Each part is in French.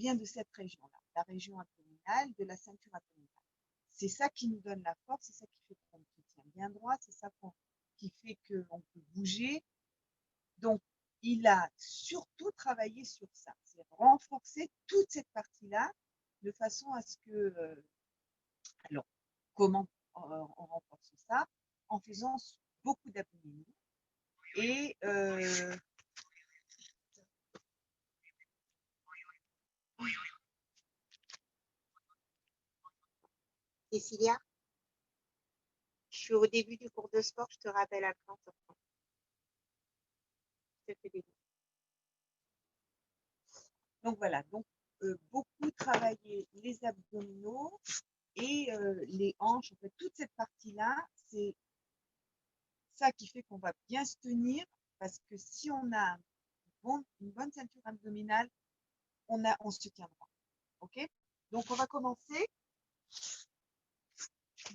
vient de cette région-là, la région abdominale, de la ceinture abdominale. C'est ça qui nous donne la force, c'est ça qui fait qu'on se tient bien droit, c'est ça qui fait qu'on peut bouger. Donc, il a surtout travaillé sur ça, c'est renforcer toute cette partie-là de façon à ce que, alors, comment on renforce ça? En faisant beaucoup d'abdominaux et Cécilia, je suis au début du cours de sport, je te rappelle après, on se reprend. Je te fais des bisous. donc voilà, donc beaucoup travailler les abdominaux et les hanches, en fait, toute cette partie-là, c'est ça qui fait qu'on va bien se tenir, parce que si on a une bonne ceinture abdominale, on se tient droit. Ok? Donc on va commencer,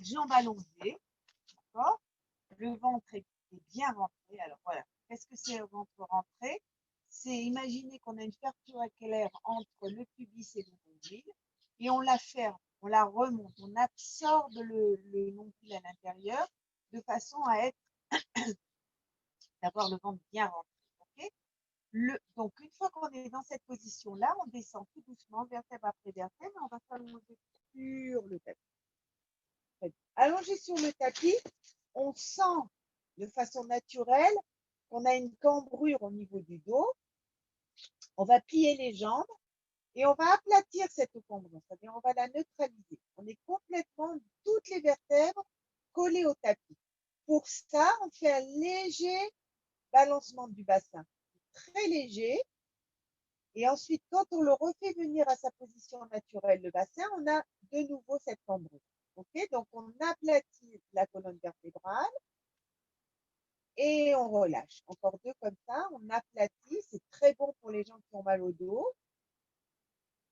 jambes allongées, d'accord? Le ventre est bien rentré. Alors voilà, qu'est-ce que c'est le ventre rentré? C'est imaginer qu'on a une fermeture éclair entre le pubis et le nombril et on la ferme, on la remonte, on absorbe le nombril à l'intérieur de façon à d'avoir le ventre bien rentré. Okay, donc, une fois qu'on est dans cette position-là, on descend tout doucement, vertèbre après vertèbre, et on va s'allonger sur le tapis. Allongé sur le tapis, on sent de façon naturelle qu'on a une cambrure au niveau du dos. On va plier les jambes et on va aplatir cette cambrure, c'est-à-dire on va la neutraliser. On est complètement toutes les vertèbres collées au tapis. Pour ça, on fait un léger balancement du bassin, très léger. Et ensuite, quand on le refait venir à sa position naturelle, le bassin, on a de nouveau cette cambrure. Okay, donc, on aplatit la colonne vertébrale et on relâche. Encore deux comme ça, on aplatit. C'est très bon pour les gens qui ont mal au dos.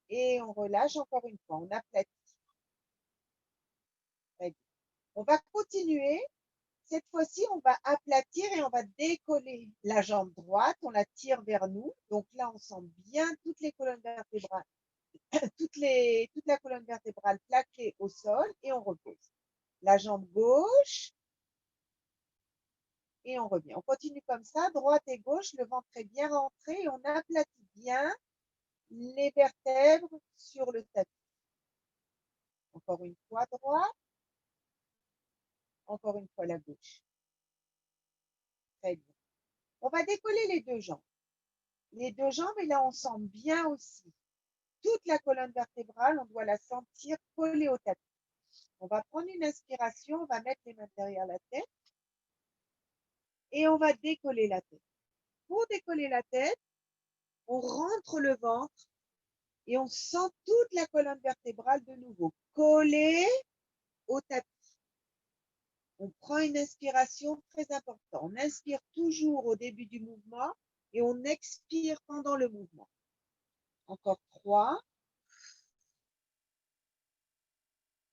Et on relâche encore une fois. On aplatit. On va continuer. Cette fois-ci, on va aplatir et on va décoller la jambe droite. On la tire vers nous. Donc là, on sent bien toutes les colonnes vertébrales, toute la colonne vertébrale plaquée au sol et on repose. La jambe gauche et on revient. On continue comme ça, droite et gauche, le ventre est bien rentré et on aplatit bien les vertèbres sur le tapis. Encore une fois droite, encore une fois la gauche. Très bien. On va décoller les deux jambes. Les deux jambes, et là on sent bien aussi toute la colonne vertébrale, on doit la sentir collée au tapis. On va prendre une inspiration, on va mettre les mains derrière la tête et on va décoller la tête. Pour décoller la tête, on rentre le ventre et on sent toute la colonne vertébrale de nouveau collée au tapis. On prend une inspiration très importante. On inspire toujours au début du mouvement et on expire pendant le mouvement. Encore 3.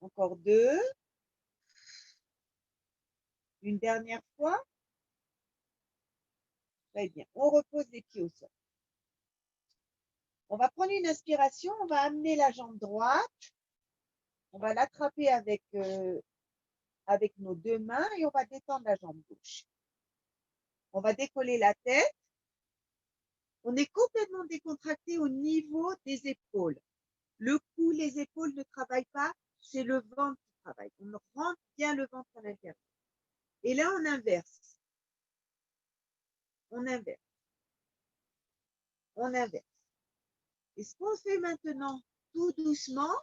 Encore 2. Une dernière fois. Très bien. On repose les pieds au sol. On va prendre une inspiration. On va amener la jambe droite. On va l'attraper avec nos deux mains et on va détendre la jambe gauche. On va décoller la tête. On est complètement décontracté au niveau des épaules. Le cou, les épaules ne travaillent pas, c'est le ventre qui travaille. On rentre bien le ventre à l'intérieur. Et là, on inverse. On inverse. On inverse. Et ce qu'on fait maintenant, tout doucement,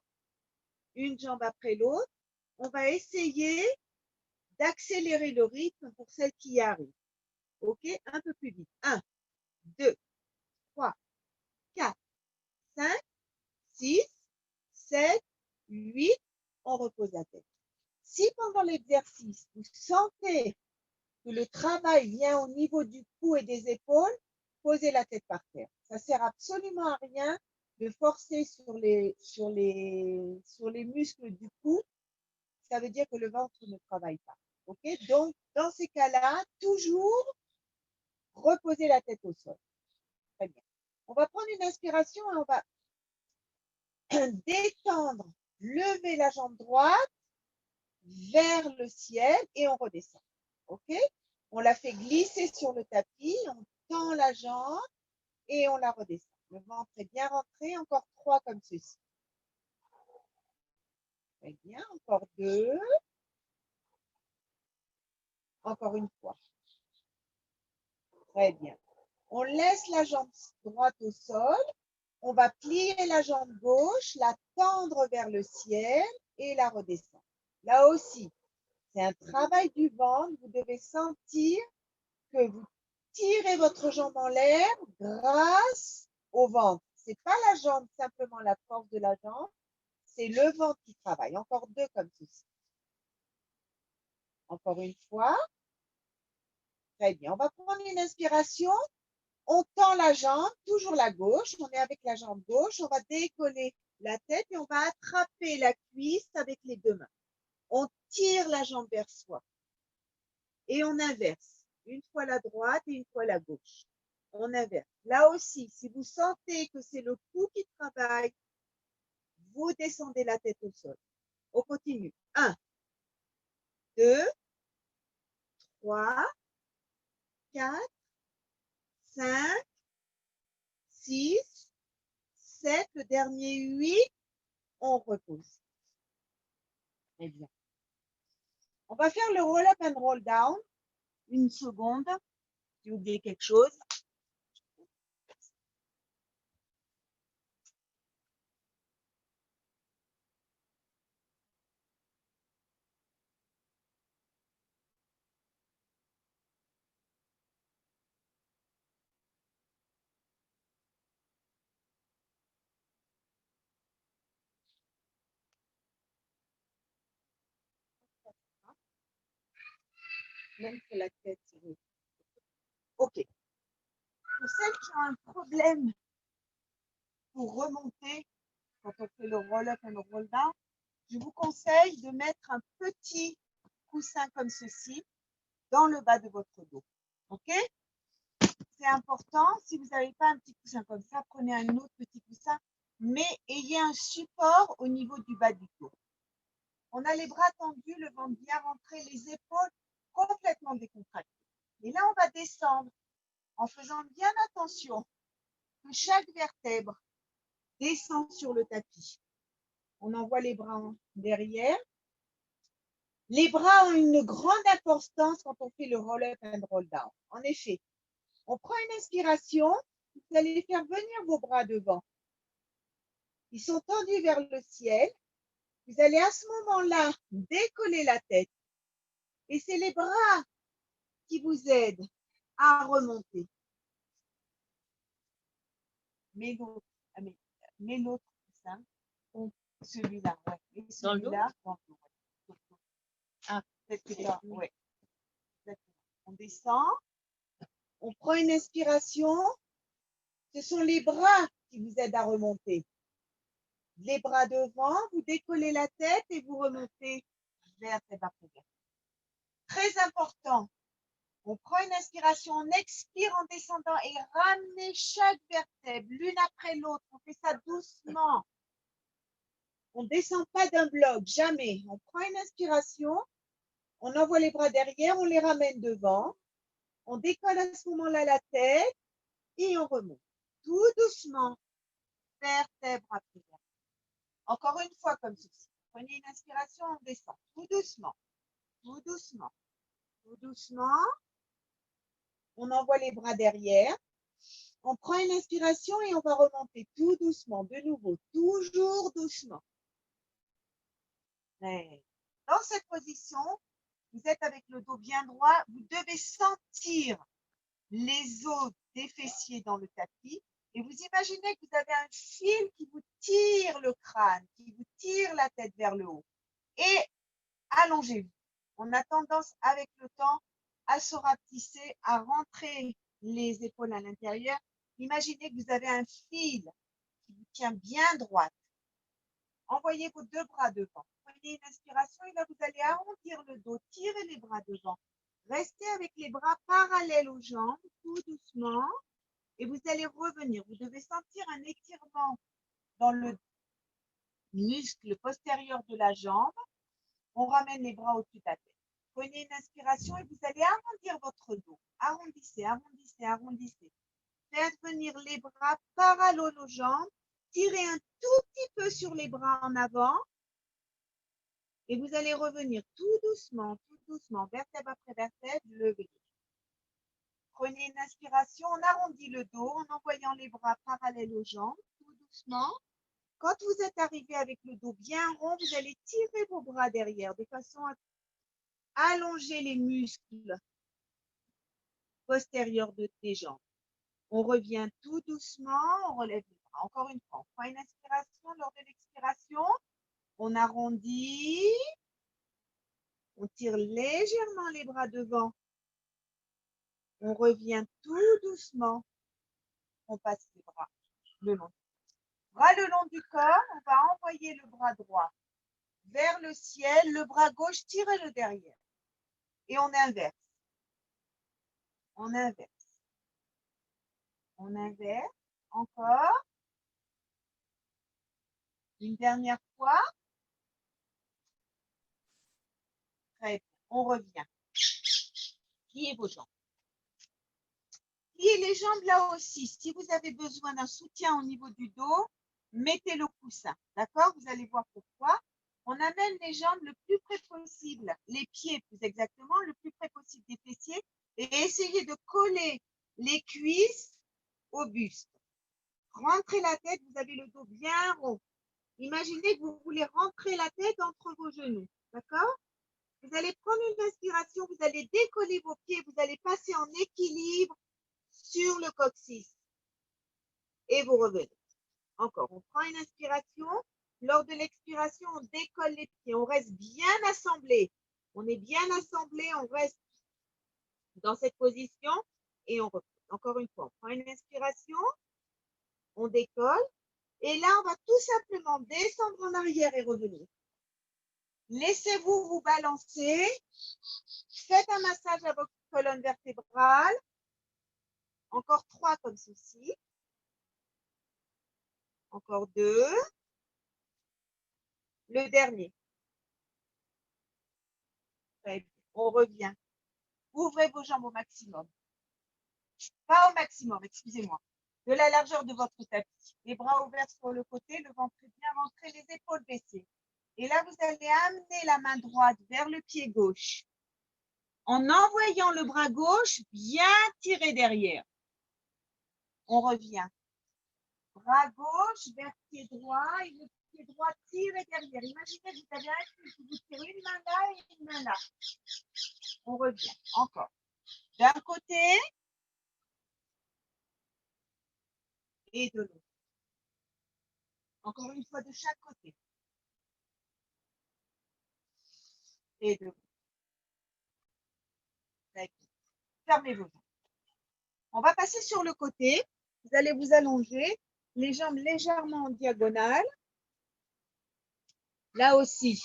une jambe après l'autre, on va essayer d'accélérer le rythme pour celles qui y arrivent. OK? Un peu plus vite. 1, 2, 3, 4, 5, 6, 7, 8. On repose la tête. Si pendant l'exercice, vous sentez que le travail vient au niveau du cou et des épaules, posez la tête par terre. Ça ne sert absolument à rien de forcer sur les muscles du cou. Ça veut dire que le ventre ne travaille pas. Okay? Donc, dans ces cas-là, toujours reposer la tête au sol. Très bien. On va prendre une inspiration et on va détendre, lever la jambe droite vers le ciel et on redescend. OK? On la fait glisser sur le tapis, on tend la jambe et on la redescend. Le ventre est bien rentré, encore 3 comme ceci. Très bien, encore 2. Encore une fois. Très bien. On laisse la jambe droite au sol. On va plier la jambe gauche, la tendre vers le ciel et la redescendre. Là aussi, c'est un travail du ventre. Vous devez sentir que vous tirez votre jambe en l'air grâce au ventre. Ce n'est pas la jambe, simplement la force de la jambe. C'est le ventre qui travaille. Encore 2 comme ceci. Encore une fois. Très bien. On va prendre une inspiration. On tend la jambe, toujours la gauche. On est avec la jambe gauche. On va décoller la tête et on va attraper la cuisse avec les 2 mains. On tire la jambe vers soi. Et on inverse. Une fois la droite et une fois la gauche. On inverse. Là aussi, si vous sentez que c'est le cou qui travaille, vous descendez la tête au sol. On continue. 1, 2, 3, 4, 5, 6, 7, le dernier 8, on repose. Très bien. On va faire le roll up and roll down. Une seconde. J'ai oublié quelque chose. Même que la tête. OK. Pour celles qui ont un problème pour remonter quand on fait le roll up and roll down, je vous conseille de mettre un petit coussin comme ceci dans le bas de votre dos. OK? C'est important. Si vous n'avez pas un petit coussin comme ça, prenez un autre petit coussin, mais ayez un support au niveau du bas du dos. On a les bras tendus, le ventre bien rentré, les épaules complètement décontractées. Et là, on va descendre en faisant bien attention que chaque vertèbre descend sur le tapis. On envoie les bras derrière. Les bras ont une grande importance quand on fait le roll-up and roll-down. En effet, on prend une inspiration, vous allez faire venir vos bras devant. Ils sont tendus vers le ciel. Vous allez à ce moment-là décoller la tête. Et c'est les bras qui vous aident à remonter. Mais l'autre coussin, celui-là, ouais. Et celui-là, peut-être que là, ouais. On descend, on prend une inspiration. Ce sont les bras qui vous aident à remonter. Les bras devant, vous décollez la tête et vous remontez vertèbre après vertèbre. Très important. On prend une inspiration, on expire en descendant et ramenez chaque vertèbre l'une après l'autre. On fait ça doucement. On ne descend pas d'un bloc, jamais. On prend une inspiration, on envoie les bras derrière, on les ramène devant. On décolle à ce moment-là la tête et on remonte. Tout doucement, vertèbre après vertèbre. Encore une fois comme ceci. Prenez une inspiration, on descend. Tout doucement, tout doucement, tout doucement. On envoie les bras derrière. On prend une inspiration et on va remonter tout doucement, de nouveau, toujours doucement. Dans cette position, vous êtes avec le dos bien droit, vous devez sentir les os des fessiers dans le tapis et vous imaginez que vous avez un fil qui vous tire le crâne, qui vous tire la tête vers le haut. Et allongez-vous. On a tendance avec le temps à se rapetisser, à rentrer les épaules à l'intérieur. Imaginez que vous avez un fil qui vous tient bien droite. Envoyez vos 2 bras devant. Prenez une inspiration et là, vous allez arrondir le dos, tirez les bras devant. Restez avec les bras parallèles aux jambes, tout doucement. Et vous allez revenir. Vous devez sentir un étirement dans le muscle postérieur de la jambe. On ramène les bras au-dessus de la tête. Prenez une inspiration et vous allez arrondir votre dos. Arrondissez, arrondissez, arrondissez. Faites venir les bras parallèles aux jambes. Tirez un tout petit peu sur les bras en avant. Et vous allez revenir tout doucement, vertèbre après vertèbre, levez. Prenez une inspiration, on arrondit le dos en envoyant les bras parallèles aux jambes, tout doucement. Quand vous êtes arrivé avec le dos bien rond, vous allez tirer vos bras derrière de façon à allonger les muscles postérieurs des jambes. On revient tout doucement, on relève les bras. Encore une fois, on prend une inspiration. Lors de l'expiration, on arrondit, on tire légèrement les bras devant. On revient tout doucement. On passe les bras le long. Bras le long du corps, on va envoyer le bras droit vers le ciel, le bras gauche, tirez-le derrière. Et on inverse. On inverse. On inverse. Encore. Une dernière fois. Très bien. On revient. Pliez vos jambes. Pliez les jambes là aussi. Si vous avez besoin d'un soutien au niveau du dos, mettez le coussin. D'accord? Vous allez voir pourquoi. On amène les jambes le plus près possible, les pieds plus exactement, le plus près possible des fessiers et essayez de coller les cuisses au buste. Rentrez la tête, vous avez le dos bien rond. Imaginez que vous voulez rentrer la tête entre vos genoux. D'accord? Vous allez prendre une inspiration, vous allez décoller vos pieds, vous allez passer en équilibre sur le coccyx. Et vous revenez. Encore, on prend une inspiration. Lors de l'expiration, on décolle les pieds. On reste bien assemblé. On est bien assemblé, on reste dans cette position et on reprend. Encore une fois, on prend une inspiration, on décolle. Et là, on va tout simplement descendre en arrière et revenir. Laissez-vous vous balancer. Faites un massage à votre colonne vertébrale. Encore 3 comme ceci. Encore 2. Le dernier. Très bien. On revient. Ouvrez vos jambes au maximum. Pas au maximum, excusez-moi. De la largeur de votre tapis. Les bras ouverts sur le côté, le ventre bien rentré, les épaules baissées. Et là, vous allez amener la main droite vers le pied gauche. En envoyant le bras gauche, bien tirer derrière. On revient. Bras gauche vers pied droit et le pied droit tiré derrière. Imaginez que vous avez vous tirez une main là et une main là. On revient. Encore. D'un côté et de l'autre. Encore une fois de chaque côté. Et de l'autre. Fermez vos jambes. On va passer sur le côté. Vous allez vous allonger, les jambes légèrement en diagonale. Là aussi,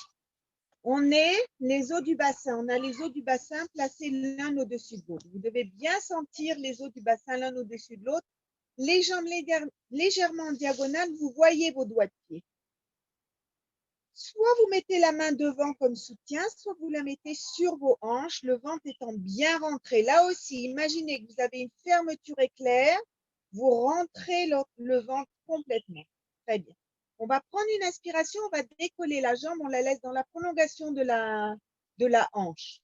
on est les os du bassin. On a les os du bassin placés l'un au-dessus de l'autre. Vous devez bien sentir les os du bassin l'un au-dessus de l'autre. Les jambes légèrement en diagonale, vous voyez vos doigts de pied. Soit vous mettez la main devant comme soutien, soit vous la mettez sur vos hanches, le ventre étant bien rentré. Là aussi, imaginez que vous avez une fermeture éclair, vous rentrez le ventre complètement. Très bien. On va prendre une inspiration, on va décoller la jambe, on la laisse dans la prolongation de la hanche.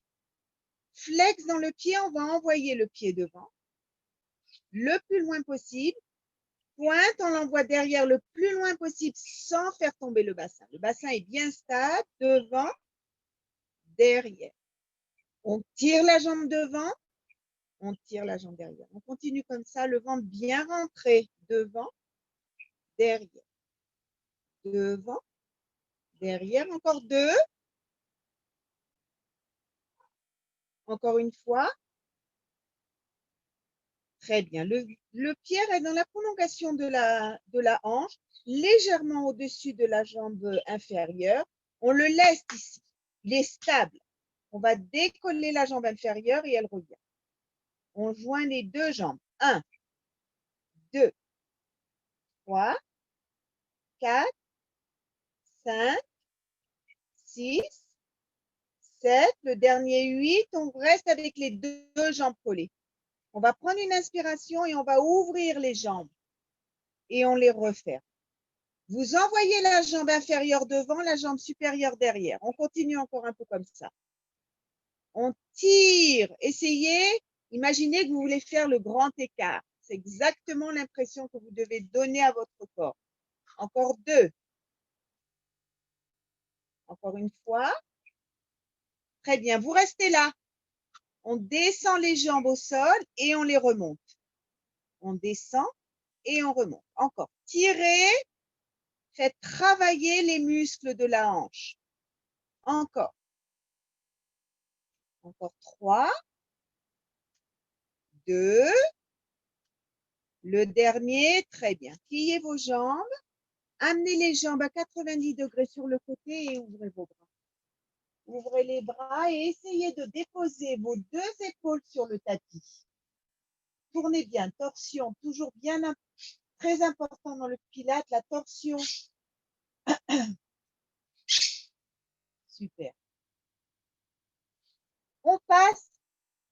Flex dans le pied, on va envoyer le pied devant, le plus loin possible. Pointe, on l'envoie derrière le plus loin possible sans faire tomber le bassin. Le bassin est bien stable, devant, derrière. On tire la jambe devant, on tire la jambe derrière. On continue comme ça, le ventre bien rentré, devant, derrière. Devant, derrière, encore 2. Encore une fois. Très bien. Le pied est dans la prolongation de la hanche, légèrement au-dessus de la jambe inférieure. On le laisse ici. Il est stable. On va décoller la jambe inférieure et elle revient. On joint les 2 jambes. 1, 2, 3, 4, 5, 6, 7, le dernier 8. On reste avec les deux jambes collées. On va prendre une inspiration et on va ouvrir les jambes et on les referme. Vous envoyez la jambe inférieure devant, la jambe supérieure derrière. On continue encore un peu comme ça. On tire. Essayez. Imaginez que vous voulez faire le grand écart. C'est exactement l'impression que vous devez donner à votre corps. Encore 2. Encore une fois. Très bien. Vous restez là. On descend les jambes au sol et on les remonte. On descend et on remonte. Encore. Tirez. Faites travailler les muscles de la hanche. Encore. Encore 3. 2. Le dernier. Très bien. Pliez vos jambes. Amenez les jambes à 90 degrés sur le côté et ouvrez vos bras. Ouvrez les bras et essayez de déposer vos deux épaules sur le tapis. Tournez bien. Torsion. Toujours bien. Très important dans le pilate, la torsion. Super. On passe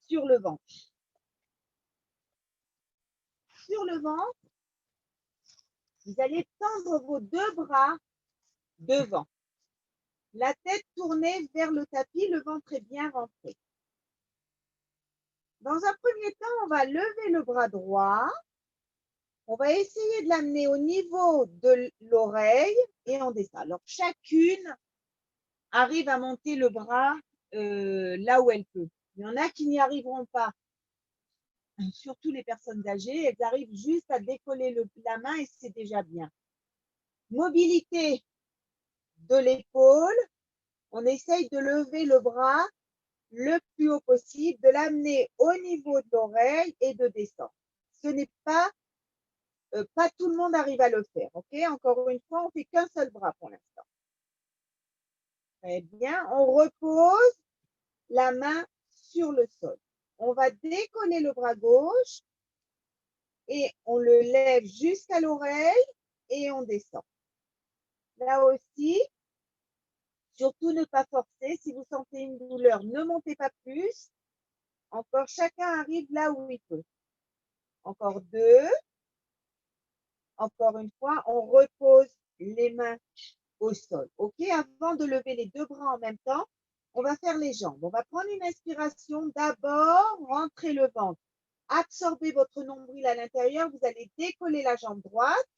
sur le ventre. Sur le ventre, vous allez tendre vos deux bras devant. La tête tournée vers le tapis, le ventre est bien rentré. Dans un premier temps, on va lever le bras droit. On va essayer de l'amener au niveau de l'oreille et on descend. Alors, chacune arrive à monter le bras là où elle peut. Il y en a qui n'y arriveront pas. Surtout les personnes âgées, elles arrivent juste à décoller la main et c'est déjà bien. Mobilité de l'épaule. On essaye de lever le bras le plus haut possible, de l'amener au niveau de l'oreille et de descendre. Ce n'est pas tout le monde arrive à le faire. Ok, encore une fois, on fait qu'un seul bras pour l'instant. Très bien. On repose la main sur le sol. On va décoller le bras gauche et on le lève jusqu'à l'oreille et on descend. Là aussi, surtout ne pas forcer. Si vous sentez une douleur, ne montez pas plus. Encore, chacun arrive là où il peut. Encore 2. Encore une fois, on repose les mains au sol. OK? Avant de lever les deux bras en même temps, on va faire les jambes. On va prendre une inspiration. D'abord, rentrez le ventre. Absorbez votre nombril à l'intérieur. Vous allez décoller la jambe droite,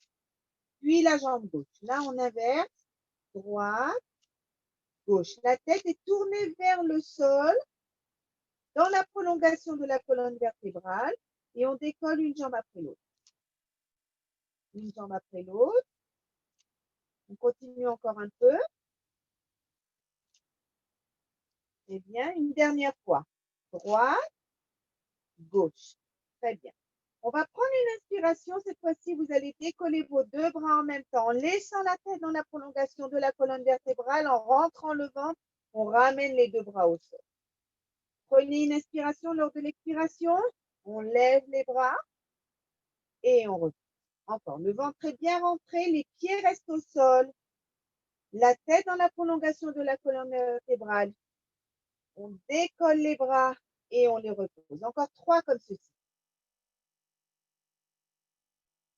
puis la jambe gauche. Là, on inverse. Droite, gauche. La tête est tournée vers le sol dans la prolongation de la colonne vertébrale et on décolle une jambe après l'autre. Une jambe après l'autre. On continue encore un peu. C'est bien. Une dernière fois. Droite, gauche. Très bien. On va prendre une inspiration. Cette fois-ci, vous allez décoller vos deux bras en même temps en laissant la tête dans la prolongation de la colonne vertébrale. En rentrant le ventre, on ramène les deux bras au sol. Prenez une inspiration. Lors de l'expiration, on lève les bras et on repose. Encore. Le ventre est bien rentré. Les pieds restent au sol. La tête dans la prolongation de la colonne vertébrale. On décolle les bras et on les repose. Encore 3 comme ceci.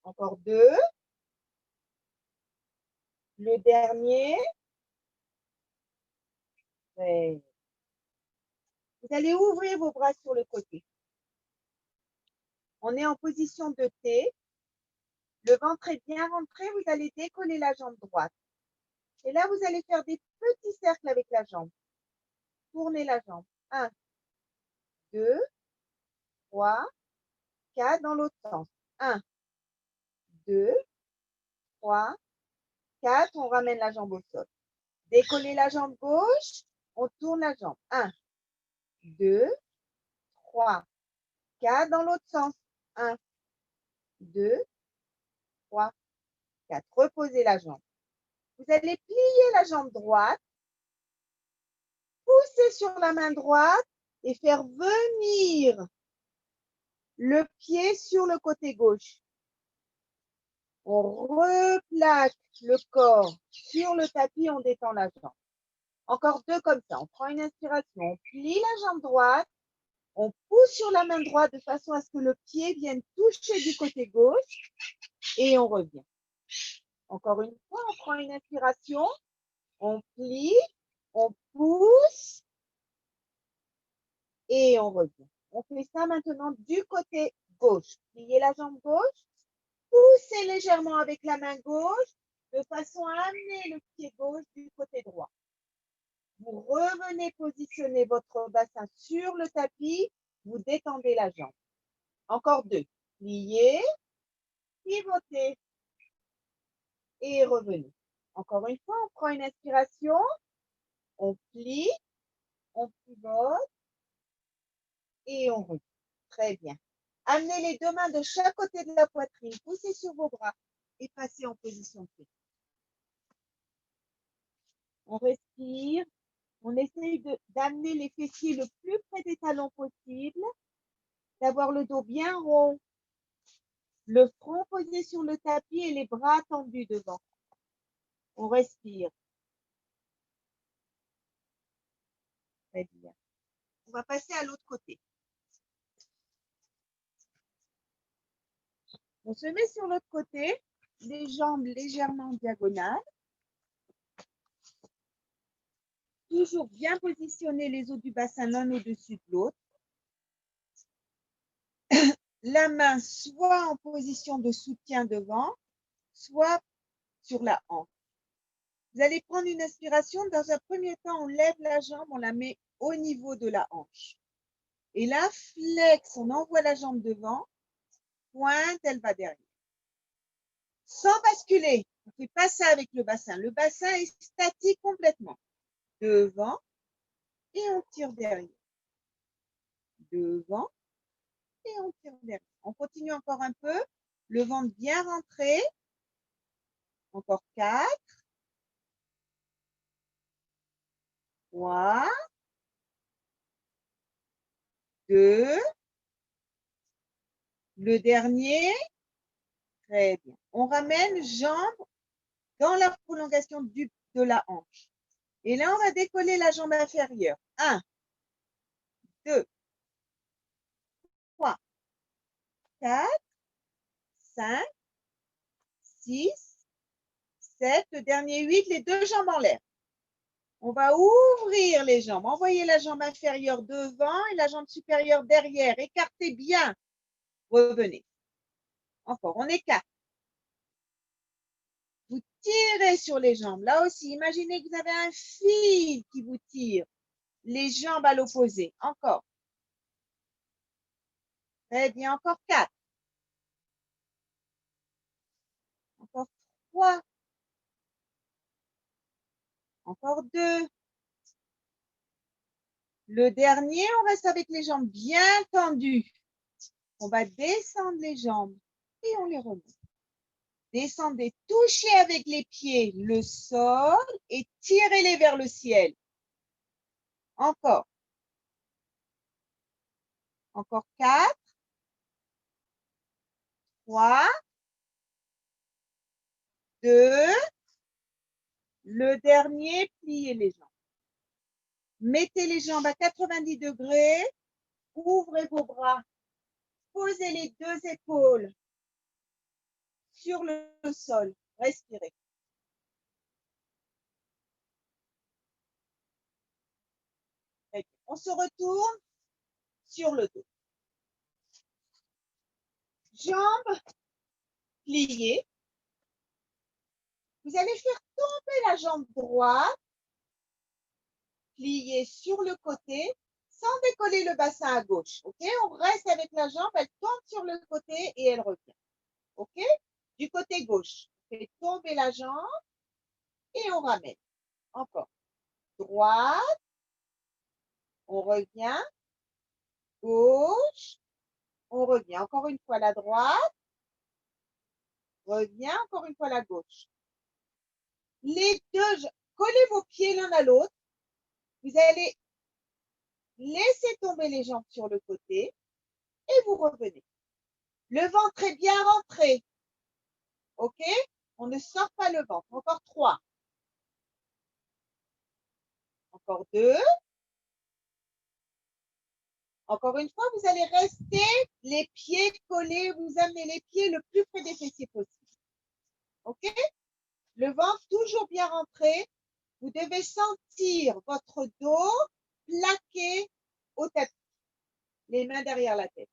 Encore 2. Le dernier. Vous allez ouvrir vos bras sur le côté. On est en position de T. Le ventre est bien rentré. Vous allez décoller la jambe droite. Et là, vous allez faire des petits cercles avec la jambe. Tournez la jambe. 1, 2, 3, 4 dans l'autre sens. 1, 2, 3, 4. On ramène la jambe au sol. Décollez la jambe gauche. On tourne la jambe. 1, 2, 3, 4 dans l'autre sens. 1, 2, 3, 4. Reposez la jambe. Vous allez plier la jambe droite, pousser sur la main droite et faire venir le pied sur le côté gauche. On replaque le corps sur le tapis, on détend la jambe. Encore 2 comme ça. On prend une inspiration, on plie la jambe droite, on pousse sur la main droite de façon à ce que le pied vienne toucher du côté gauche et on revient. Encore une fois, on prend une inspiration, on plie, on pousse et on revient. On fait ça maintenant du côté gauche. Pliez la jambe gauche, poussez légèrement avec la main gauche de façon à amener le pied gauche du côté droit. Vous revenez positionner votre bassin sur le tapis, vous détendez la jambe. Encore 2. Pliez, pivotez et revenez. Encore une fois, on prend une inspiration, on plie, on pivote et on revient. Très bien. Amenez les 2 mains de chaque côté de la poitrine, poussez sur vos bras et passez en position fixe. On respire, on essaye d'amener les fessiers le plus près des talons possible, d'avoir le dos bien rond, le front posé sur le tapis et les bras tendus devant. On respire. Très bien. On va passer à l'autre côté. On se met sur l'autre côté, les jambes légèrement diagonales. Toujours bien positionner les os du bassin l'un au-dessus de l'autre. La main soit en position de soutien devant, soit sur la hanche. Vous allez prendre une inspiration. Dans un premier temps, on lève la jambe, on la met au niveau de la hanche. Et là, flex, on envoie la jambe devant, pointe, elle va derrière. Sans basculer, on ne fait pas ça avec le bassin. Le bassin est statique complètement. Devant et on tire derrière. Devant et on tire derrière. On continue encore un peu. Le ventre bien rentré. Encore 4. 3. 2. Le dernier. Très bien. On ramène jambes dans la prolongation de la hanche. Et là, on va décoller la jambe inférieure. 1, 2, 3, 4, 5, 6, 7. Le dernier 8, les 2 jambes en l'air. On va ouvrir les jambes. Envoyez la jambe inférieure devant et la jambe supérieure derrière. Écartez bien. Revenez. Encore, on écarte. Vous tirez sur les jambes. Là aussi, imaginez que vous avez un fil qui vous tire. Les jambes à l'opposé. Encore. Très bien. Encore 4. Encore 3. Encore 2. Le dernier, on reste avec les jambes bien tendues. On va descendre les jambes et on les remonte. Descendez, touchez avec les pieds le sol et tirez-les vers le ciel. Encore. Encore 4. 3. 2. Le dernier, pliez les jambes. Mettez les jambes à 90 degrés. Ouvrez vos bras. Posez les 2 épaules sur le sol. Respirez. On se retourne sur le dos. Jambes pliées. Vous allez faire tomber la jambe droite, pliée sur le côté, sans décoller le bassin à gauche. OK? On reste avec la jambe, elle tombe sur le côté et elle revient. OK? Du côté gauche, on fait tomber la jambe et on ramène. Encore. Droite, on revient. Gauche, on revient. Encore une fois la droite, revient. Encore une fois la gauche. Les 2, collez vos pieds l'un à l'autre. Vous allez laisser tomber les jambes sur le côté et vous revenez. Le ventre est bien rentré. OK? On ne sort pas le ventre. Encore 3. Encore 2. Encore une fois, vous allez rester les pieds collés. Vous amenez les pieds le plus près des fessiers possible. OK? Le ventre toujours bien rentré. Vous devez sentir votre dos plaqué au tapis. Les mains derrière la tête.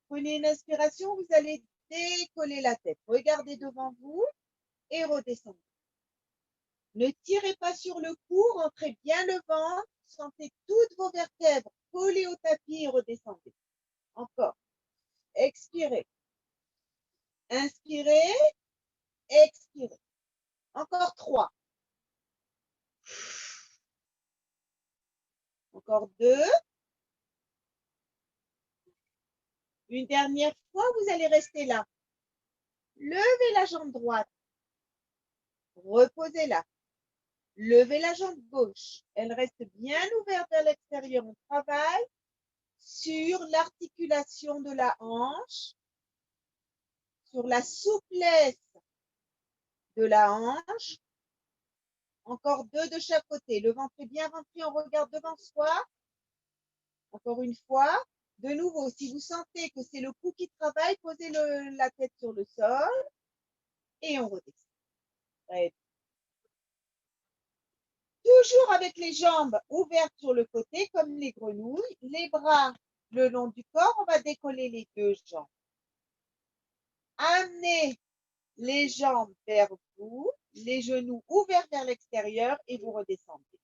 Prenez une inspiration, vous allez décoller la tête. Regardez devant vous et redescendez. Ne tirez pas sur le cou, rentrez bien le ventre, sentez toutes vos vertèbres collées au tapis et redescendez. Encore. Expirez. Inspirez, expirez. Encore 3. Encore 2. Une dernière fois, vous allez rester là. Levez la jambe droite. Reposez-la. Levez la jambe gauche. Elle reste bien ouverte vers l'extérieur. On travaille sur l'articulation de la hanche, sur la souplesse de la hanche. Encore 2 de chaque côté. Le ventre est bien rentré. On regarde devant soi. Encore une fois. De nouveau, si vous sentez que c'est le cou qui travaille, posez la tête sur le sol et on redescend. Très bien. Toujours avec les jambes ouvertes sur le côté comme les grenouilles, les bras le long du corps, on va décoller les 2 jambes. Amenez les jambes vers vous, les genoux ouverts vers l'extérieur et vous redescendez.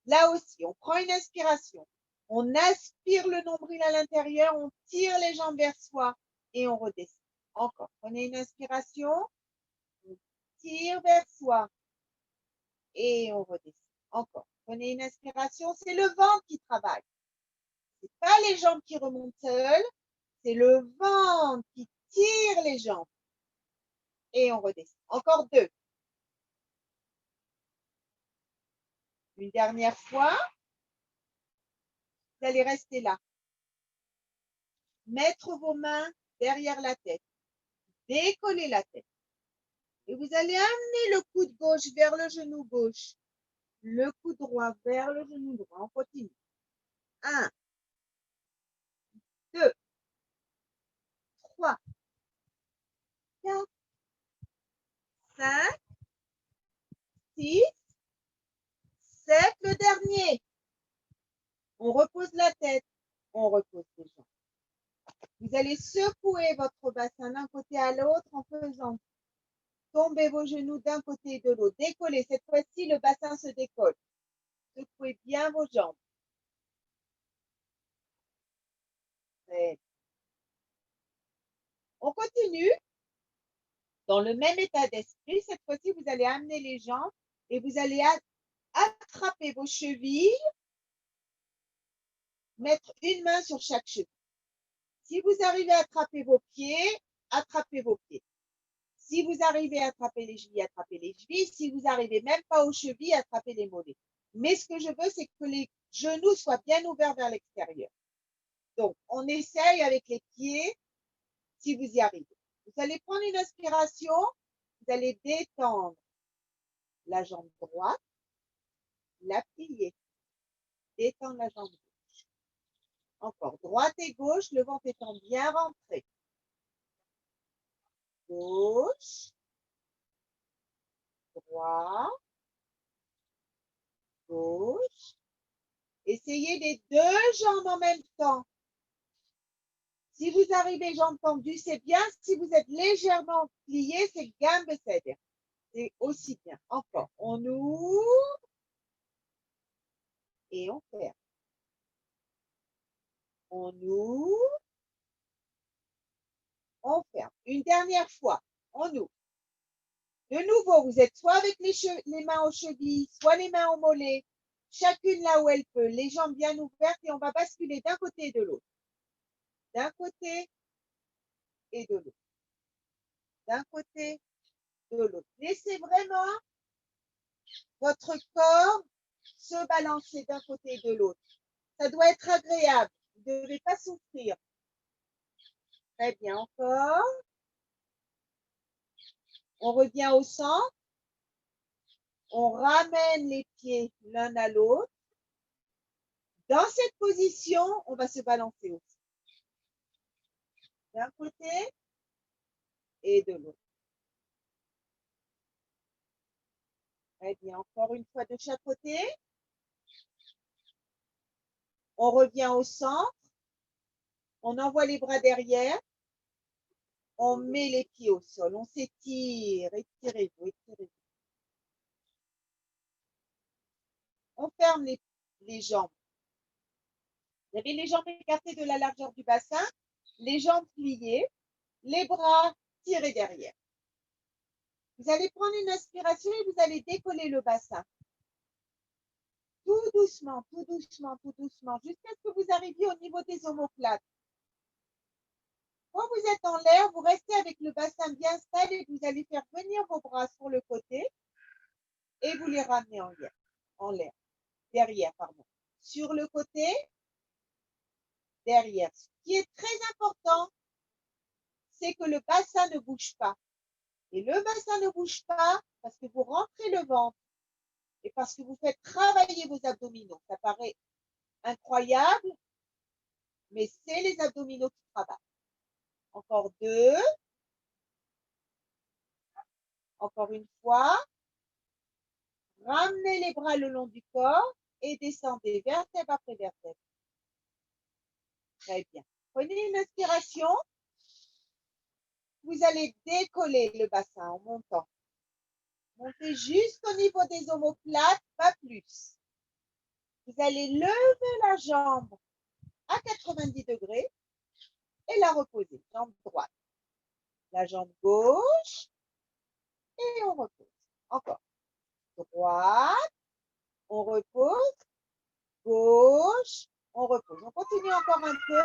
Là aussi, on prend une inspiration. On aspire le nombril à l'intérieur, on tire les jambes vers soi et on redescend. Encore, prenez une inspiration, on tire vers soi et on redescend. Encore, prenez une inspiration, c'est le ventre qui travaille. Ce n'est pas les jambes qui remontent seules, c'est le ventre qui tire les jambes. Et on redescend. Encore 2. Une dernière fois. Vous allez rester là. Mettre vos mains derrière la tête. Décoller la tête. Et vous allez amener le coude gauche vers le genou gauche. Le coude droit vers le genou droit. On continue. 1, 2, 3, 4, 5, 6, 7. Le dernier. On repose la tête. On repose les jambes. Vous allez secouer votre bassin d'un côté à l'autre en faisant tomber vos genoux d'un côté et de l'autre. Décollez. Cette fois-ci, le bassin se décolle. Secouez bien vos jambes. On continue dans le même état d'esprit. Cette fois-ci, vous allez amener les jambes et vous allez attraper vos chevilles, mettre une main sur chaque cheville. Si vous arrivez à attraper vos pieds, attrapez vos pieds. Si vous arrivez à attraper les chevilles, attrapez les chevilles. Si vous n'arrivez même pas aux chevilles, attrapez les mollets. Mais ce que je veux, c'est que les genoux soient bien ouverts vers l'extérieur. Donc, on essaye avec les pieds, si vous y arrivez. Vous allez prendre une inspiration, vous allez détendre la jambe droite, la plier, détendre la jambe gauche. Encore, droite et gauche, le ventre étant bien rentré. Gauche, droite, gauche. Essayez les 2 jambes en même temps. Si vous arrivez jambes tendues, c'est bien. Si vous êtes légèrement plié, c'est gambe serrée. C'est aussi bien. Encore, on ouvre et on ferme. On ouvre, on ferme. Une dernière fois, on ouvre. De nouveau, vous êtes soit avec les mains aux chevilles, soit les mains aux mollets, chacune là où elle peut, les jambes bien ouvertes et on va basculer d'un côté et de l'autre. D'un côté et de l'autre. D'un côté, de l'autre. Laissez vraiment votre corps se balancer d'un côté et de l'autre. Ça doit être agréable. Vous ne devez pas souffrir. Très bien, encore. On revient au centre. On ramène les pieds l'un à l'autre. Dans cette position, on va se balancer aussi. D'un côté et de l'autre. Très bien. Encore une fois de chaque côté. On revient au centre. On envoie les bras derrière. On met les pieds au sol. On s'étire. Étirez-vous, étirez-vous. On ferme les jambes. Vous avez les jambes écartées de la largeur du bassin, les jambes pliées, les bras tirés derrière. Vous allez prendre une inspiration et vous allez décoller le bassin. Tout doucement, tout doucement, tout doucement, jusqu'à ce que vous arriviez au niveau des omoplates. Quand vous êtes en l'air, vous restez avec le bassin bien stable et vous allez faire venir vos bras sur le côté et vous les ramenez en l'air, derrière, pardon. Sur le côté, derrière. Ce qui est très important, c'est que le bassin ne bouge pas. Et le bassin ne bouge pas parce que vous rentrez le ventre et parce que vous faites travailler vos abdominaux. Ça paraît incroyable, mais c'est les abdominaux qui travaillent. Encore deux. Encore une fois. Ramenez les bras le long du corps et descendez vertèbre après vertèbre. Très bien. Prenez une inspiration. Vous allez décoller le bassin en montant. Montez jusqu'au niveau des omoplates, pas plus. Vous allez lever la jambe à 90 degrés et la reposer. Jambe droite. La jambe gauche et on repose. Encore. Droite, on repose. Gauche, on repose. On continue encore un peu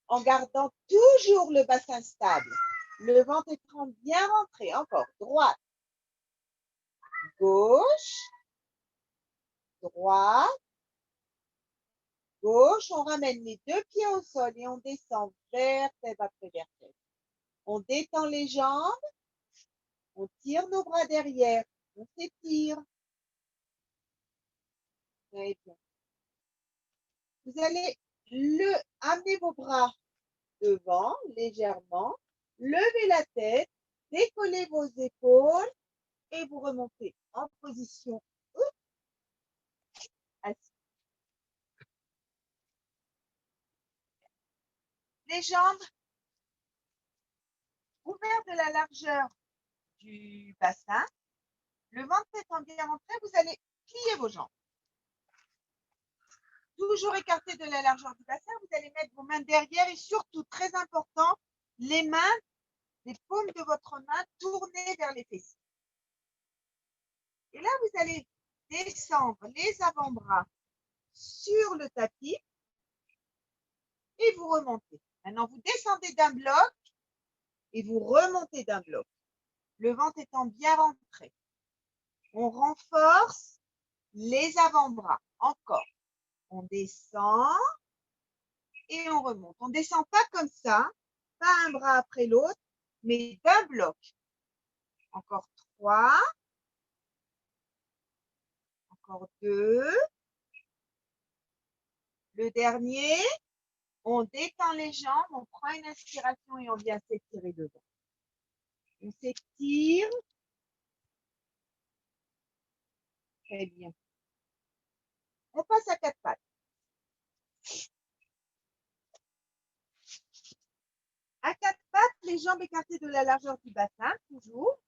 en gardant toujours le bassin stable. Le ventre étant bien rentré. Encore. Droite, gauche, droite, gauche. On ramène les deux pieds au sol et on descend vertèbre après vertèbre. On détend les jambes. On tire nos bras derrière. On s'étire. Très bien. Vous allez amener vos bras devant légèrement, levez la tête, décollez vos épaules et vous remontez en position assise. Les jambes ouvertes de la largeur du bassin, le ventre étant bien rentré, vous allez plier vos jambes. Toujours écarté de la largeur du bassin, vous allez mettre vos mains derrière et surtout, très important, les mains, les paumes de votre main tournées vers les fessiers. Et là, vous allez descendre les avant-bras sur le tapis et vous remontez. Maintenant, vous descendez d'un bloc et vous remontez d'un bloc. Le ventre étant bien rentré. On renforce les avant-bras. Encore. On descend et on remonte. On ne descend pas comme ça, pas un bras après l'autre, mais d'un bloc. Encore 3. Encore 2. Le dernier, on détend les jambes, on prend une inspiration et on vient s'étirer dedans. On s'étire. Très bien. On passe à 4 pattes. À 4 pattes, les jambes écartées de la largeur du bassin, toujours.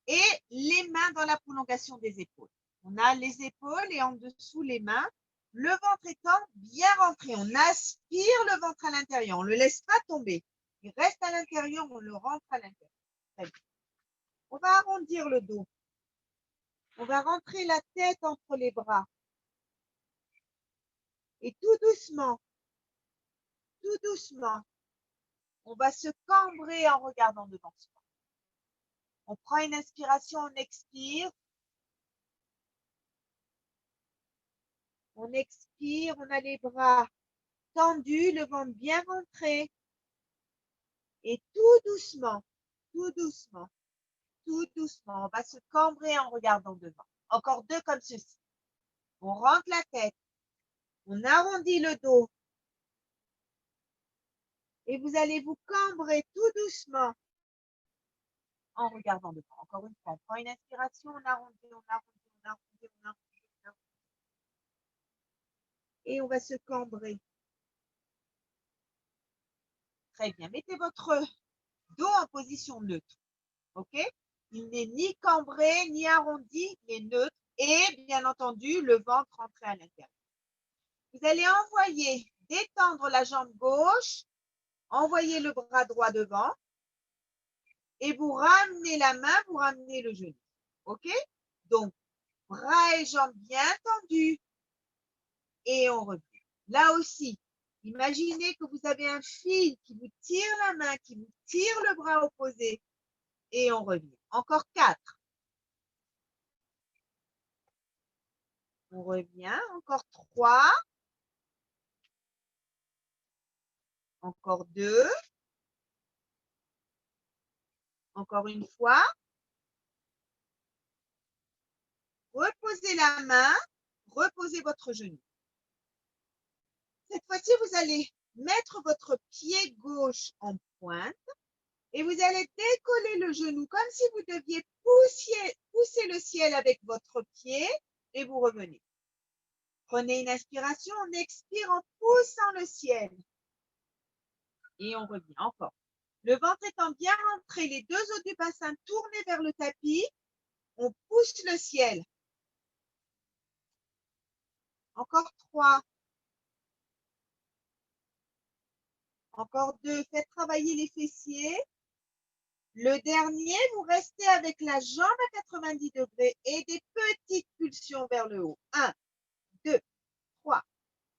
Et les mains dans la prolongation des épaules. On a les épaules et en dessous les mains. Le ventre étant bien rentré. On aspire le ventre à l'intérieur. On ne le laisse pas tomber. Il reste à l'intérieur, on le rentre à l'intérieur. On va arrondir le dos. On va rentrer la tête entre les bras. Et tout doucement, on va se cambrer en regardant devant soi. On prend une inspiration, on expire. On expire, on a les bras tendus, le ventre bien rentré. Et tout doucement, tout doucement. On va se cambrer en regardant devant. Encore 2 comme ceci. On rentre la tête. On arrondit le dos. Et vous allez vous cambrer tout doucement en regardant devant. Encore une fois, on prend une inspiration, on arrondit, on arrondit, on arrondit, on arrondit, on arrondit. Et on va se cambrer. Très bien. Mettez votre dos en position neutre. OK? Il n'est ni cambré, ni arrondi, mais neutre. Et bien entendu, le ventre rentré à l'intérieur. Vous allez détendre la jambe gauche, envoyer le bras droit devant et vous ramenez la main, vous ramenez le genou. OK? Donc, bras et jambes bien tendus et on revient. Là aussi, imaginez que vous avez un fil qui vous tire la main, qui vous tire le bras opposé et on revient. Encore 4. On revient. Encore 3. Encore 2. Encore une fois. Reposez la main. Reposez votre genou. Cette fois-ci, vous allez mettre votre pied gauche en pointe et vous allez décoller le genou comme si vous deviez pousser le ciel avec votre pied et vous revenez. Prenez une inspiration, on expire en poussant le ciel. Et on revient encore. Le ventre étant bien rentré, les 2 os du bassin tournés vers le tapis, on pousse le ciel. Encore 3. Encore 2. Faites travailler les fessiers. Le dernier, vous restez avec la jambe à 90 degrés et des petites pulsions vers le haut. 1, 2, 3,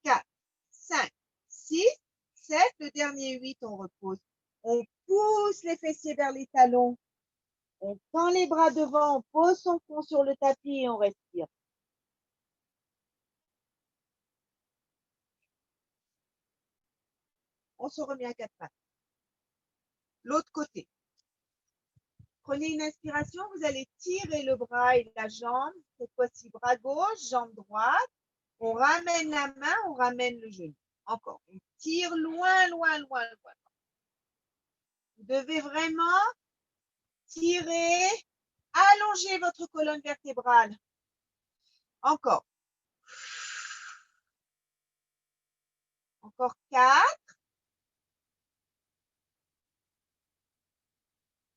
4, 5, 6, 7. Le dernier 8, on repose. On pousse les fessiers vers les talons. On tend les bras devant, on pose son front sur le tapis et on respire. On se remet à 4 pattes. L'autre côté. Prenez une inspiration, vous allez tirer le bras et la jambe. Cette fois-ci, bras gauche, jambe droite. On ramène la main, on ramène le genou. Encore. On tire loin, loin, loin, loin. Vous devez vraiment tirer, allonger votre colonne vertébrale. Encore. Encore 4.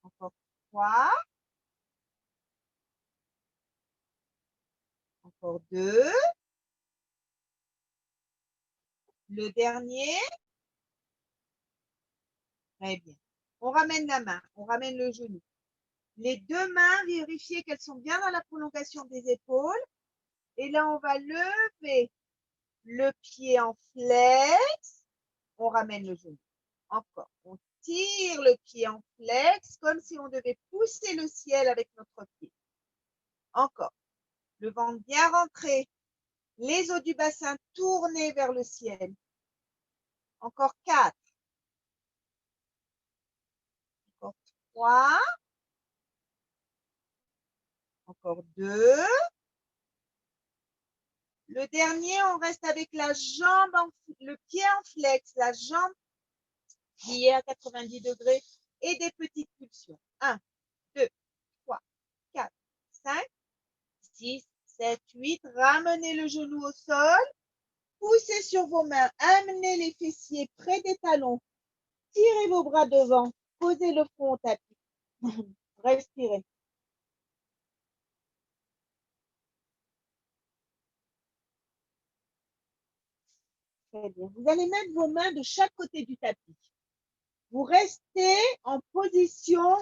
Encore 3. Encore 2. Le dernier. Très bien. On ramène la main, on ramène le genou. Les 2 mains, vérifiez qu'elles sont bien dans la prolongation des épaules. Et là, on va lever le pied en flex. On ramène le genou. Encore. On tire le pied en flex comme si on devait pousser le ciel avec notre pied. Encore. Le ventre bien rentré. Les os du bassin tournés vers le ciel. Encore 4. Encore 3. Encore 2. Le dernier, on reste avec la jambe, le pied en flex, la jambe qui est à 90 degrés et des petites pulsions. 1, 2, 3, 4, 5, 6, 7, 8. Ramenez le genou au sol. Poussez sur vos mains. Amenez les fessiers près des talons. Tirez vos bras devant. Posez le front au tapis. Respirez. Très bien. Vous allez mettre vos mains de chaque côté du tapis. Vous restez en position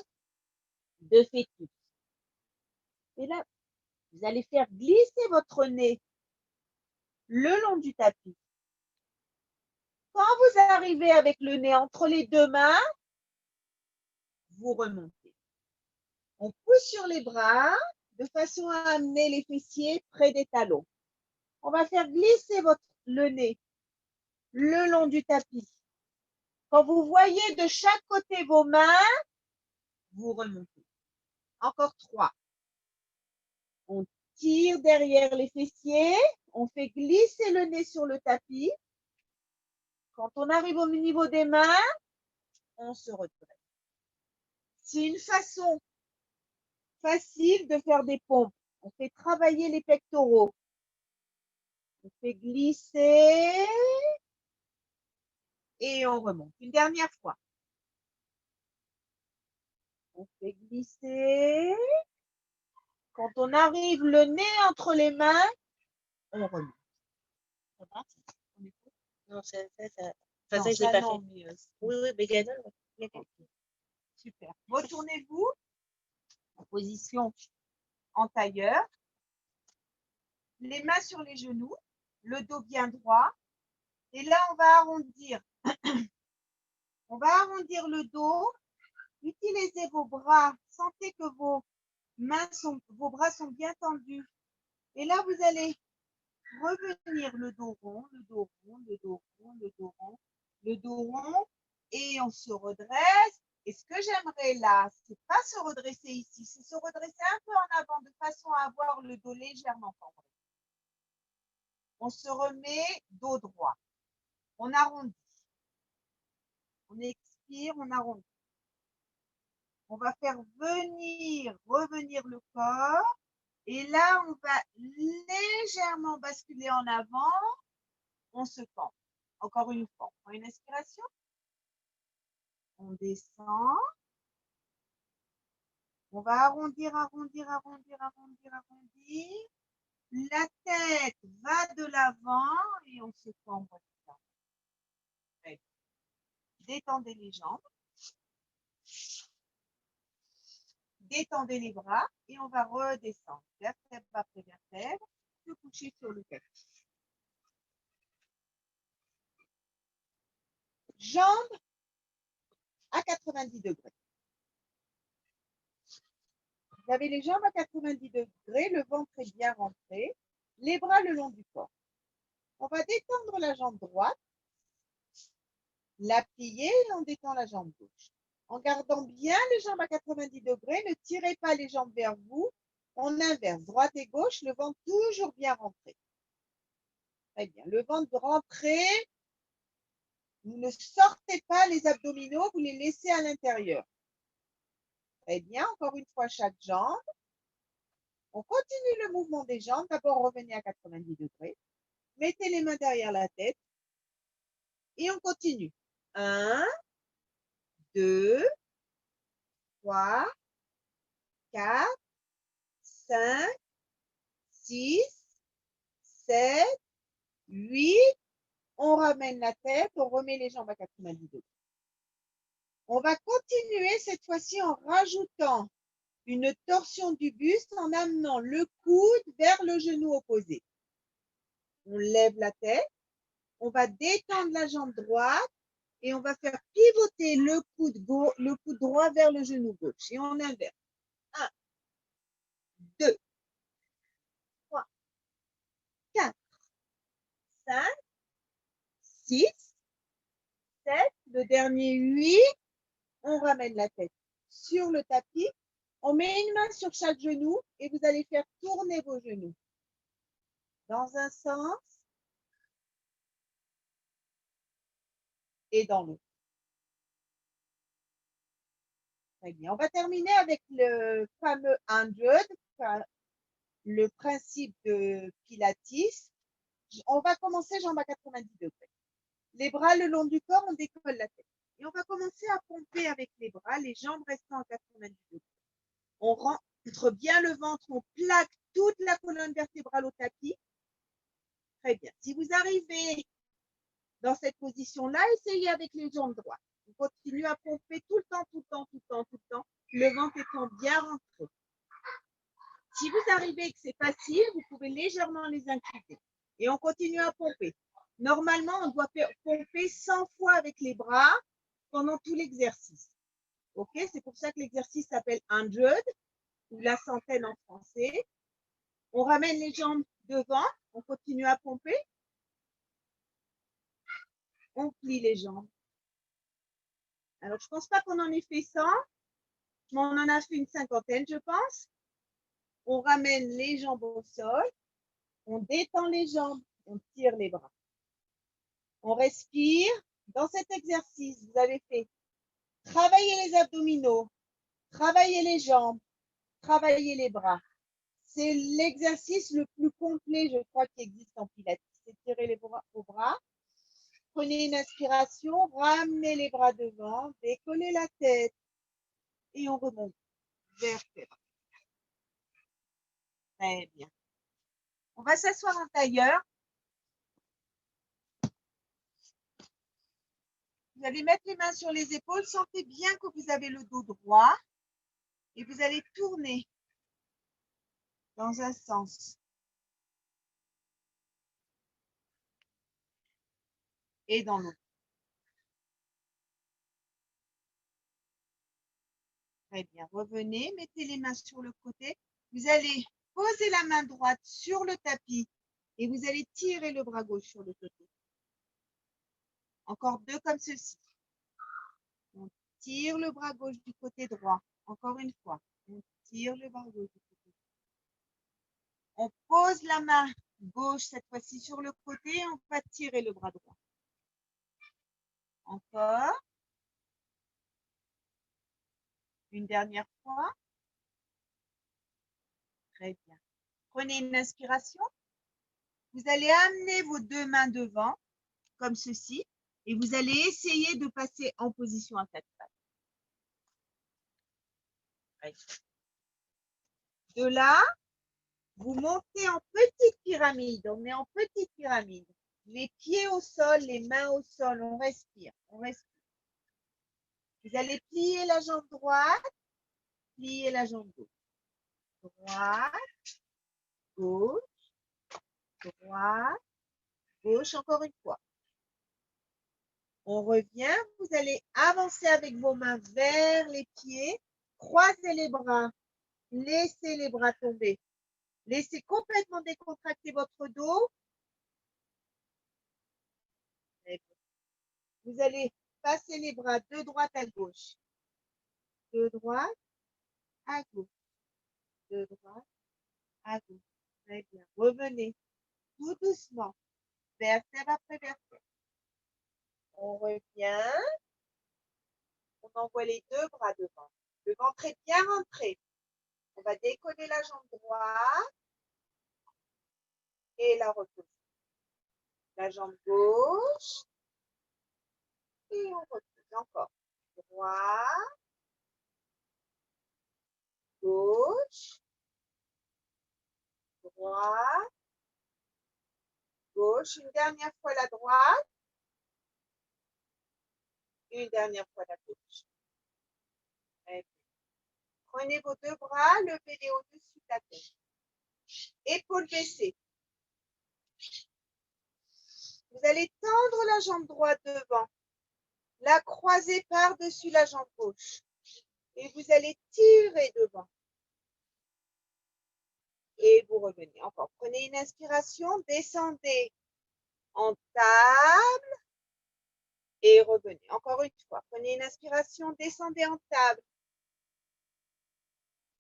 de fœtus. Et là, vous allez faire glisser votre nez le long du tapis. Quand vous arrivez avec le nez entre les 2 mains, vous remontez. On pousse sur les bras de façon à amener les fessiers près des talons. On va faire glisser le nez le long du tapis. Quand vous voyez de chaque côté vos mains, vous remontez. Encore 3. On tire derrière les fessiers. On fait glisser le nez sur le tapis. Quand on arrive au niveau des mains, on se redresse. C'est une façon facile de faire des pompes. On fait travailler les pectoraux. On fait glisser et on remonte. Une dernière fois. On fait glisser. Quand on arrive le nez entre les mains, on remonte. Ça va? Non, ça, Non, je l'ai ça pas non, fait. mais, Oui, oui, mais Gadol, oui. ok. Super. Retournez-vous en position en tailleur. Les mains sur les genoux, le dos bien droit. Et là, on va arrondir. On va arrondir le dos. Utilisez vos bras. Sentez que vos bras sont bien tendus. Et là, vous allez revenir le dos rond, le dos rond, le dos rond, le dos rond, le dos rond. Et on se redresse. Et ce que j'aimerais là, c'est pas se redresser ici, c'est se redresser un peu en avant de façon à avoir le dos légèrement cambré. On se remet dos droit. On arrondit. On expire, on arrondit. On va faire revenir le corps. Et là, on va légèrement basculer en avant. On se cambre. Encore une fois, on prend une inspiration. On descend. On va arrondir, arrondir, arrondir, arrondir, arrondir. La tête va de l'avant et on se cambre. Détendez les jambes. Détendez les bras et on va redescendre. Vertèbre après vertèbre. Se coucher sur le tapis. Jambes à 90 degrés. Vous avez les jambes à 90 degrés, le ventre est bien rentré, les bras le long du corps. On va détendre la jambe droite, la plier et on détend la jambe gauche. En gardant bien les jambes à 90 degrés, ne tirez pas les jambes vers vous. On inverse droite et gauche, le ventre toujours bien rentré. Très bien. Le ventre rentré, vous ne sortez pas les abdominaux, vous les laissez à l'intérieur. Très bien. Encore une fois, chaque jambe. On continue le mouvement des jambes. D'abord, revenez à 90 degrés. Mettez les mains derrière la tête. Et on continue. 1, 2, 3, 4, 5, 6, 7, 8. On ramène la tête, on remet les jambes à 90 degrés. On va continuer cette fois-ci en rajoutant une torsion du buste en amenant le coude vers le genou opposé. On lève la tête, on va détendre la jambe droite et on va faire pivoter le coude droit vers le genou gauche. Et on inverse. 1, 2, 3, 4, 5, 6, 7, le dernier 8. On ramène la tête sur le tapis. On met une main sur chaque genou et vous allez faire tourner vos genoux dans un sens et dans l'autre. Très bien. On va terminer avec le fameux 100, le principe de Pilates. On va commencer jambes à 90 degrés. Les bras le long du corps, on décolle la tête. Et on va commencer à pomper avec les bras, les jambes restant à 90 degrés. On rentre bien le ventre, on plaque toute la colonne vertébrale au tapis. Très bien. Si vous arrivez dans cette position-là, essayez avec les jambes droites. Vous continuez à pomper tout le temps, tout le temps, tout le temps, tout le temps, le ventre étant bien rentré. Si vous arrivez et que c'est facile, vous pouvez légèrement les incliner. Et on continue à pomper. Normalement, on doit pomper 100 fois avec les bras pendant tout l'exercice. Ok, c'est pour ça que l'exercice s'appelle 100 ou la centaine en français. On ramène les jambes devant, on continue à pomper. On plie les jambes. Alors, je ne pense pas qu'on en ait fait 100. On en a fait une cinquantaine, je pense. On ramène les jambes au sol. On détend les jambes. On tire les bras. On respire. Dans cet exercice, vous avez fait travailler les abdominaux, travailler les jambes, travailler les bras. C'est l'exercice le plus complet, je crois, qui existe en pilates. C'est tirer les bras au bras. Prenez une inspiration, ramenez les bras devant, décollez la tête et on remonte vertébrale. Très bien. On va s'asseoir en tailleur. Vous allez mettre les mains sur les épaules. Sentez bien que vous avez le dos droit et vous allez tourner dans un sens et dans l'autre. Très bien. Revenez, mettez les mains sur le côté. Vous allez poser la main droite sur le tapis et vous allez tirer le bras gauche sur le côté. Encore deux comme ceci. On tire le bras gauche du côté droit. Encore une fois. On tire le bras gauche du côté droit. On pose la main gauche cette fois-ci sur le côté et on va tirer le bras droit. Encore. Une dernière fois. Très bien. Prenez une inspiration. Vous allez amener vos deux mains devant, comme ceci, et vous allez essayer de passer en position à quatre pattes. De là, vous montez en petite pyramide. On est en petite pyramide. Les pieds au sol, les mains au sol. On respire. On respire. Vous allez plier la jambe droite, plier la jambe gauche. Droite, gauche, droite, gauche. Encore une fois. On revient. Vous allez avancer avec vos mains vers les pieds. Croisez les bras. Laissez les bras tomber. Laissez complètement décontracter votre dos. Vous allez passer les bras de droite à gauche. De droite à gauche. De droite à gauche. Très bien. Revenez tout doucement. Vertèbre après vertèbre. On revient. On envoie les deux bras devant. Le ventre est bien rentré. On va décoller la jambe droite et la reposer. La jambe gauche et on repose encore. Droite, gauche, droite, gauche. Une dernière fois la droite. Une dernière fois la gauche. Prenez vos deux bras, levez-les au-dessus de la tête. Épaules baissées. Vous allez tendre la jambe droite devant. La croiser par-dessus la jambe gauche. Et vous allez tirer devant. Et vous revenez. Encore. Prenez une inspiration. Descendez en table. Et revenez. Encore une fois. Prenez une inspiration. Descendez en table.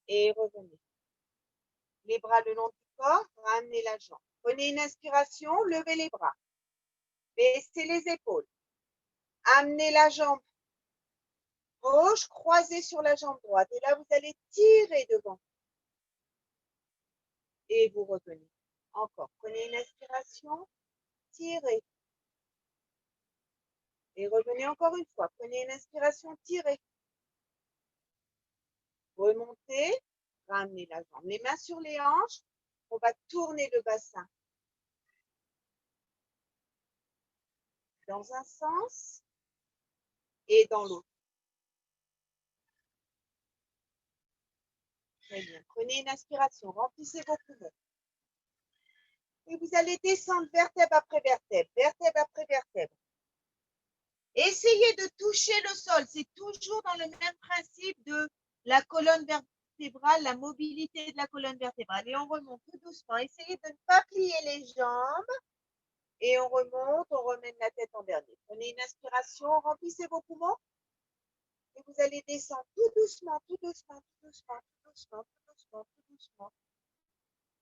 Et revenez. Les bras le long du corps. Ramenez la jambe. Prenez une inspiration. Levez les bras. Baissez les épaules. Amenez la jambe gauche, croisée sur la jambe droite. Et là, vous allez tirer devant. Et vous revenez. Encore. Prenez une inspiration. Tirez. Et revenez encore une fois. Prenez une inspiration. Tirez. Remontez. Ramenez la jambe. Les mains sur les hanches. On va tourner le bassin. Dans un sens et dans l'autre. Très bien. Prenez une inspiration. Remplissez vos poumons. Et vous allez descendre vertèbre après vertèbre. Vertèbre après vertèbre. Essayez de toucher le sol. C'est toujours dans le même principe de la colonne vertébrale, la mobilité de la colonne vertébrale. Et on remonte tout doucement. Essayez de ne pas plier les jambes. Et on remonte, on remène la tête en dernier. Prenez une inspiration, remplissez vos poumons. Et vous allez descendre tout doucement, tout doucement, tout doucement, tout doucement, tout doucement, tout doucement.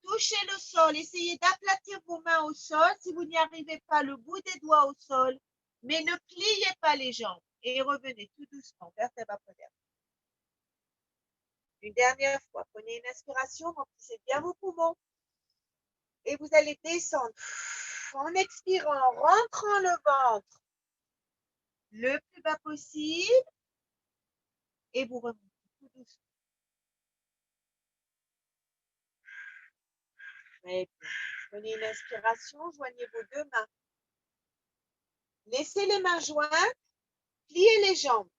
Touchez le sol, essayez d'aplatir vos mains au sol. Si vous n'y arrivez pas, le bout des doigts au sol, mais ne pliez pas les jambes. Et revenez tout doucement, vertèbre après vertèbre. Une dernière fois, prenez une inspiration, remplissez bien vos poumons. Et vous allez descendre en expirant, rentrant le ventre le plus bas possible. Et vous remontez tout doucement. Très bien. Prenez une inspiration, joignez vos deux mains. Laissez les mains jointes, pliez les jambes.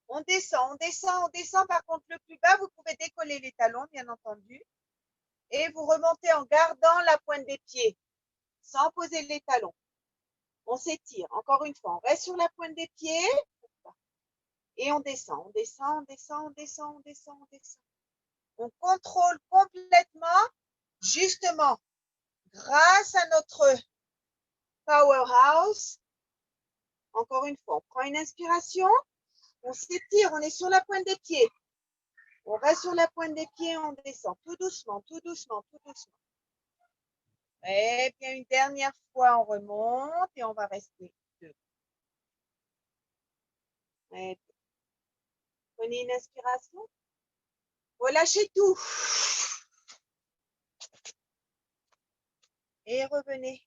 On descend, on descend, on descend. Par contre, le plus bas, vous pouvez décoller les talons, bien entendu. Et vous remontez en gardant la pointe des pieds, sans poser les talons. On s'étire. Encore une fois, on reste sur la pointe des pieds. Et on descend, on descend, on descend, on descend, on descend, on descend. On contrôle complètement, justement, grâce à notre powerhouse. Encore une fois, on prend une inspiration, on s'étire, on est sur la pointe des pieds. On reste sur la pointe des pieds, on descend tout doucement, tout doucement, tout doucement. Et bien, une dernière fois, on remonte et on va rester deux. Et prenez une inspiration. Relâchez tout. Et revenez.